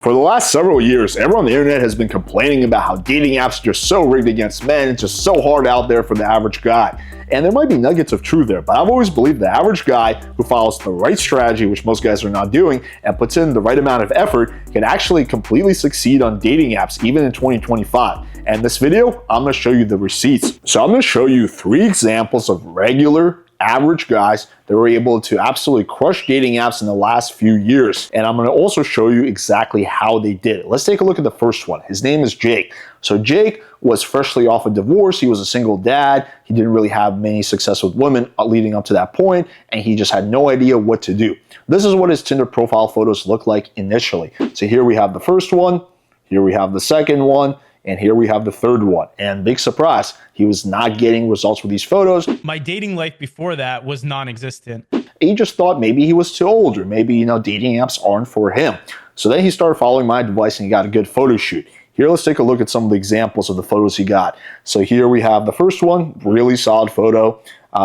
For the last several years, everyone on the internet has been complaining about how dating apps are just so rigged against men. It's just so hard out there for the average guy. And there might be nuggets of truth there, but I've always believed the average guy who follows the right strategy, which most guys are not doing, and puts in the right amount of effort can actually completely succeed on dating apps, even in 2025. And in this video, I'm going to show you the receipts. So I'm going to show you 3 examples of regular average guys that were able to absolutely crush dating apps in the last few years. And I'm going to also show you exactly how they did it. Let's take a look at the first one. His name is Jake. So Jake was freshly off a divorce. He was a single dad. He didn't really have many success with women leading up to that point, and he just had no idea what to do. This is what his Tinder profile photos look like initially. So here we have the first one, here we have the second one, and here we have the third one. And big surprise, he was not getting results with these photos. My dating life before that was non-existent. He just thought maybe he was too old, or maybe, dating apps aren't for him. So then he started following my advice and he got a good photo shoot. Here, let's take a look at some of the examples of the photos he got. So here we have the first one, really solid photo.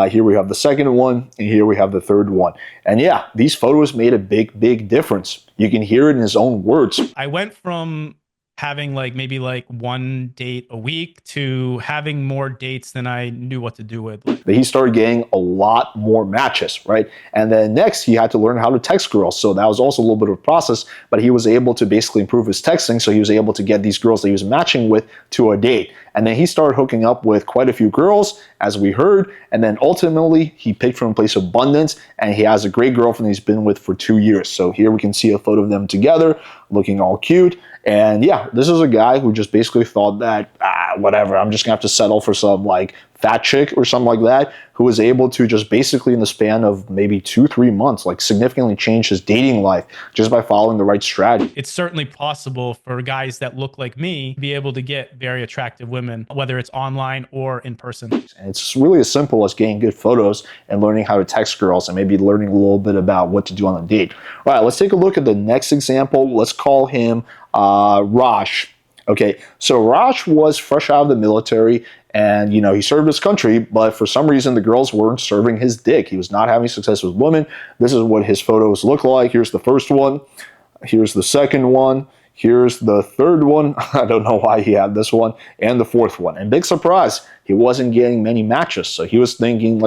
Here we have the second one, and here we have the third one. And yeah, these photos made a big difference. You can hear it in his own words. I went from having maybe one date a week to having more dates than I knew what to do with. He started getting a lot more matches, right? And then next he had to learn how to text girls. So that was also a little bit of a process, but he was able to basically improve his texting. So he was able to get these girls that he was matching with to a date. And then he started hooking up with quite a few girls, as we heard. And then ultimately he picked from a place of abundance, and he has a great girlfriend he's been with for 2 years. So here we can see a photo of them together, looking all cute. And yeah, this is a guy who just basically thought that, whatever, I'm just gonna have to settle for some fat chick or something like that, who was able to just basically in the span of maybe 2-3 months, significantly change his dating life just by following the right strategy. It's certainly possible for guys that look like me to be able to get very attractive women, whether it's online or in person. And it's really as simple as getting good photos and learning how to text girls and maybe learning a little bit about what to do on a date. All right, let's take a look at the next example. Let's call him Raj. Okay, so Raj was fresh out of the military, and he served his country, but for some reason the girls weren't serving his dick. He was not having success with women. This is what his photos look like. Here's the first one. Here's the second one. Here's the third one. I don't know why he had this one. And the fourth one. And big surprise, he wasn't getting many matches. So he was thinking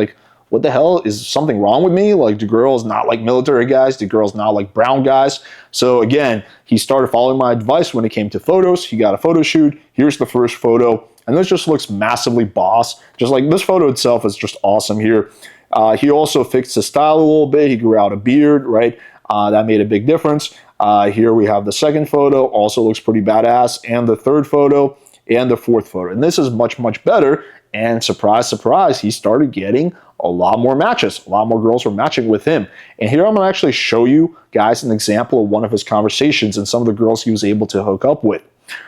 what the hell, is something wrong with me? Do girls not like military guys? Do girls not like brown guys? So again, he started following my advice when it came to photos. He got a photo shoot. Here's the first photo. And this just looks massively boss. Just this photo itself is just awesome here. He also fixed his style a little bit. He grew out a beard, right? That made a big difference. Here we have the second photo. Also looks pretty badass. And the third photo and the fourth photo. And this is much better. And surprise, surprise, he started getting a lot more matches. A lot more girls were matching with him. And here I'm going to actually show you guys an example of one of his conversations and some of the girls he was able to hook up with.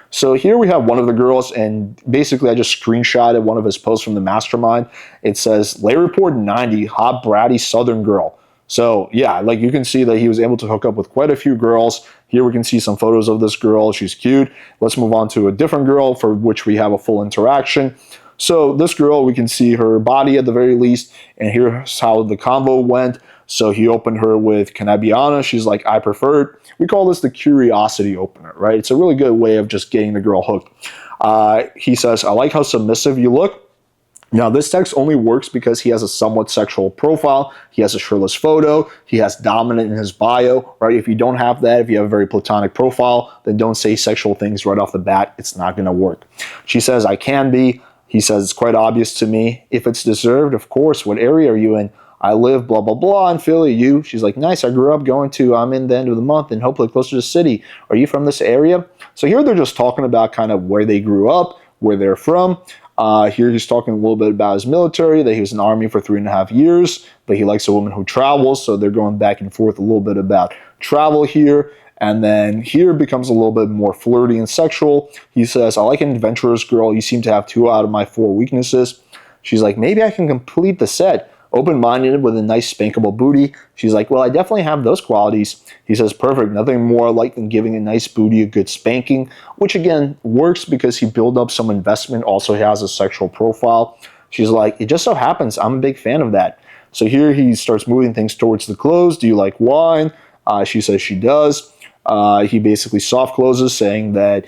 So here we have one of the girls, and basically I just screenshotted one of his posts from the mastermind. It says, Lay Report 90, hot bratty southern girl. So yeah, you can see that he was able to hook up with quite a few girls. Here we can see some photos of this girl. She's cute. Let's move on to a different girl for which we have a full interaction. So this girl, we can see her body at the very least, and here's how the convo went. So he opened her with, can I be honest? She's like, I prefer it. We call this the curiosity opener, right? It's a really good way of just getting the girl hooked. He says, I like how submissive you look. Now, this text only works because he has a somewhat sexual profile. He has a shirtless photo. He has dominant in his bio, right? If you don't have that, if you have a very platonic profile, then don't say sexual things right off the bat. It's not going to work. She says, I can be. He says, it's quite obvious to me. If it's deserved, of course. What area are you in? I live blah, blah, blah in Philly. You? She's like, nice. I grew up I'm in the end of the month and hopefully closer to the city. Are you from this area? So here they're just talking about kind of where they grew up, where they're from. Here he's talking a little bit about his military, that he was in the Army for 3.5 years, but he likes a woman who travels. So they're going back and forth a little bit about travel here. And then here it becomes a little bit more flirty and sexual. He says, I like an adventurous girl. You seem to have 2 out of my 4 weaknesses. She's like, maybe I can complete the set. Open-minded with a nice spankable booty. She's like, well, I definitely have those qualities. He says, perfect. Nothing more alike than giving a nice booty a good spanking, which again works because he built up some investment. Also, he has a sexual profile. She's like, it just so happens I'm a big fan of that. So here he starts moving things towards the close. Do you like wine? She says she does. He basically soft closes, saying that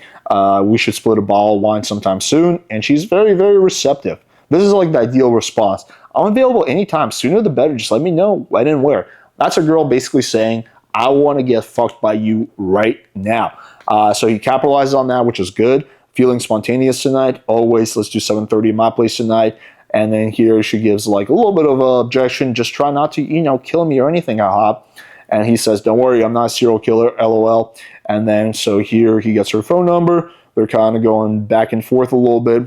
we should split a bottle of wine sometime soon, and she's very, very receptive. This is like the ideal response. I'm available anytime, sooner the better. Just let me know when and where. That's a girl basically saying, I want to get fucked by you right now. So he capitalizes on that, which is good. Feeling spontaneous tonight. Always, let's do 7:30 in my place tonight. And then here she gives like a little bit of an objection. Just try not to, kill me or anything, haha. And he says, don't worry, I'm not a serial killer, lol. And then so here he gets her phone number. They're kind of going back and forth a little bit,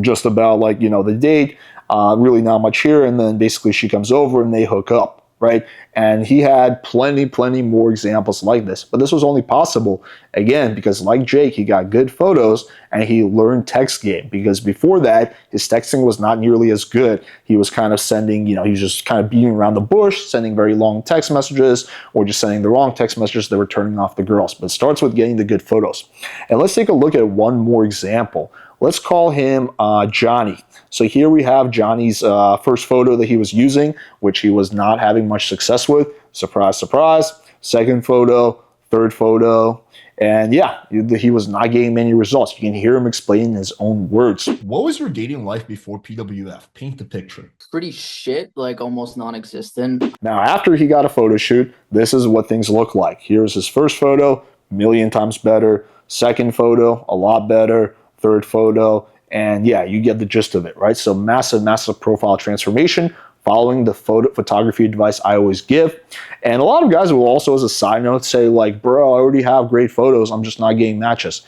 just about like, the date. Really not much here. And then basically she comes over and they hook up, right? And he had plenty more examples like this. But this was only possible, again, because like Jake, he got good photos and he learned text game. Because before that, his texting was not nearly as good. He was kind of sending, he was just kind of beating around the bush, sending very long text messages, or just sending the wrong text messages that were turning off the girls. But it starts with getting the good photos. And let's take a look at one more example. Let's call him Johnny. So here we have Johnny's first photo that he was using, which he was not having much success with. Surprise, surprise. Second photo, third photo. And yeah, he was not getting many results. You can hear him explain in his own words. What was your dating life before PWF? Paint the picture. Pretty shit, like almost non-existent. Now, after he got a photo shoot, this is what things look like. Here's his first photo, million times better. Second photo, a lot better. Third photo, and yeah, you get the gist of it, right? So massive profile transformation following the photography advice I always give. And a lot of guys will also, as a side note, say like, bro, I already have great photos, I'm just not getting matches.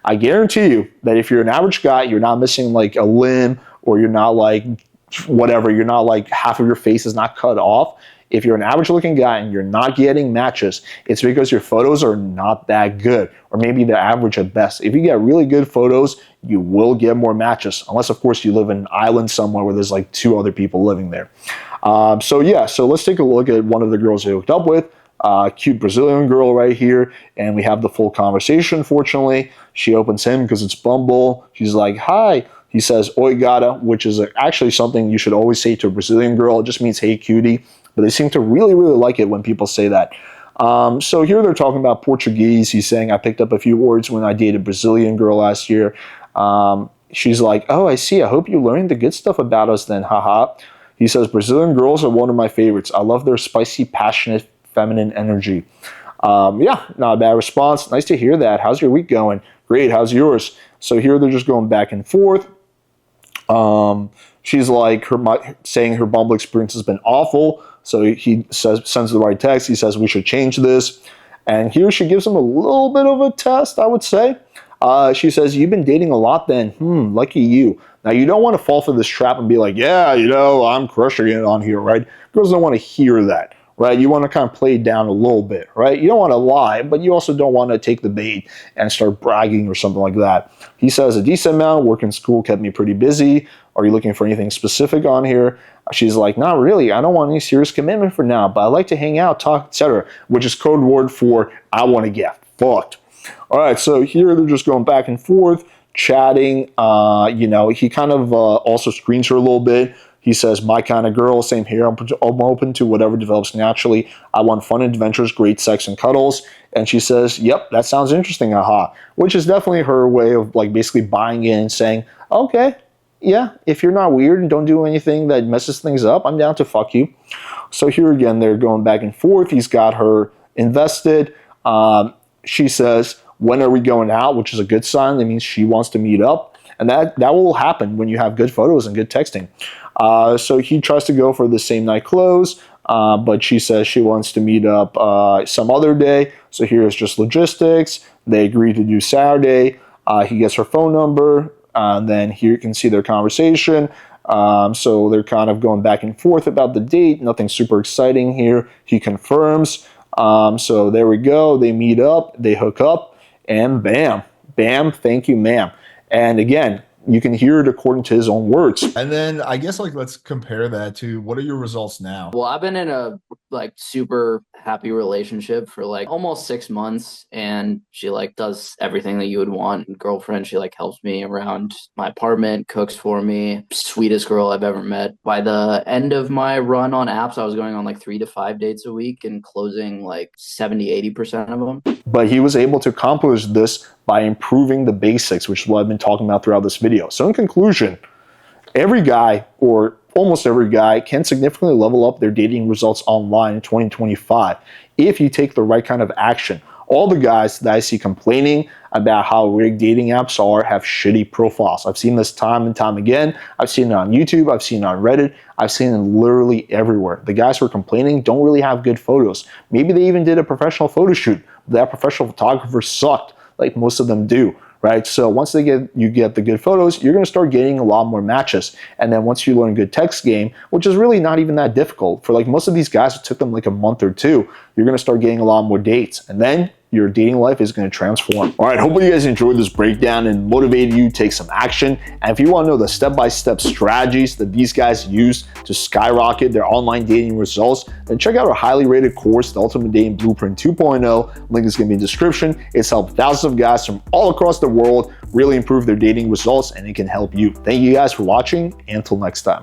I guarantee you that if you're an average guy, you're not missing like a limb, or you're not like whatever, you're not like half of your face is not cut off. If you're an average looking guy and you're not getting matches, it's because your photos are not that good, or maybe they're average at best. If you get really good photos, you will get more matches, unless of course you live in an island somewhere where there's like 2 other people living there. So let's take a look at one of the girls he hooked up with. Cute Brazilian girl right here, and we have the full conversation. Fortunately, she opens him because it's Bumble. She's like, hi. He says, oi gata, which is actually something you should always say to a Brazilian girl. It just means, hey cutie. But they seem to really like it when people say that. So here they're talking about Portuguese. He's saying, I picked up a few words when I dated a Brazilian girl last year. She's like, oh, I see. I hope you learned the good stuff about us then, haha. He says, Brazilian girls are one of my favorites. I love their spicy, passionate, feminine energy. Yeah, not a bad response. Nice to hear that. How's your week going? Great. How's yours? So here they're just going back and forth. She's like saying her Bumble experience has been awful. So he sends the right text. He says we should change this. And here she gives him a little bit of a test, I would say. She says, you've been dating a lot then. Lucky you. Now, you don't want to fall for this trap and be like, yeah, I'm crushing it on here, right? Girls don't want to hear that, right? You want to kind of play it down a little bit, right? You don't want to lie, but you also don't want to take the bait and start bragging or something like that. He says, a decent amount. Work in school kept me pretty busy. Are you looking for anything specific on here? She's like, not really. I don't want any serious commitment for now, but I like to hang out, talk, etc., which is code word for I want to get fucked. All right, so here they're just going back and forth, chatting. He kind of also screens her a little bit. He says, my kind of girl, same here. I'm open to whatever develops naturally. I want fun adventures, great sex, and cuddles. And she says, yep, that sounds interesting, aha. Which is definitely her way of like basically buying in and saying, okay, yeah, if you're not weird and don't do anything that messes things up, I'm down to fuck you. So here again, they're going back and forth. He's got her invested. She says, when are we going out? Which is a good sign. That means she wants to meet up. And that will happen when you have good photos and good texting. So he tries to go for the same night close, but she says she wants to meet up some other day. So here's just logistics. They agree to do Saturday. He gets her phone number. Then here you can see their conversation. So they're kind of going back and forth about the date. Nothing super exciting here. He confirms. So there we go. They meet up. They hook up. And bam. Bam. Thank you, ma'am. And again, you can hear it according to his own words. And then I guess let's compare that to what are your results now? Well, I've been in a like super happy relationship for like almost 6 months, and she like does everything that you would want. Girlfriend, she like helps me around my apartment, cooks for me. Sweetest girl I've ever met. By the end of my run on apps, I was going on like 3 to 5 dates a week and closing like 70-80% of them. But he was able to accomplish this by improving the basics, which is what I've been talking about throughout this video. So in conclusion, every guy, or almost every guy, can significantly level up their dating results online in 2025 if you take the right kind of action. All the guys that I see complaining about how rigged dating apps are have shitty profiles. I've seen this time and time again. I've seen it on YouTube. I've seen it on Reddit. I've seen it literally everywhere. The guys who are complaining don't really have good photos. Maybe they even did a professional photo shoot, but that professional photographer sucked, like most of them do. Right? So once you get the good photos, you're going to start getting a lot more matches. And then once you learn a good text game, which is really not even that difficult, for like most of these guys, it took them like a month or two, you're going to start getting a lot more dates. And then your dating life is going to transform. All right, hopefully you guys enjoyed this breakdown and motivated you to take some action. And if you want to know the step-by-step strategies that these guys use to skyrocket their online dating results, then check out our highly rated course, The Ultimate Dating Blueprint 2.0. Link is going to be in the description. It's helped thousands of guys from all across the world really improve their dating results, and it can help you. Thank you guys for watching, and until next time.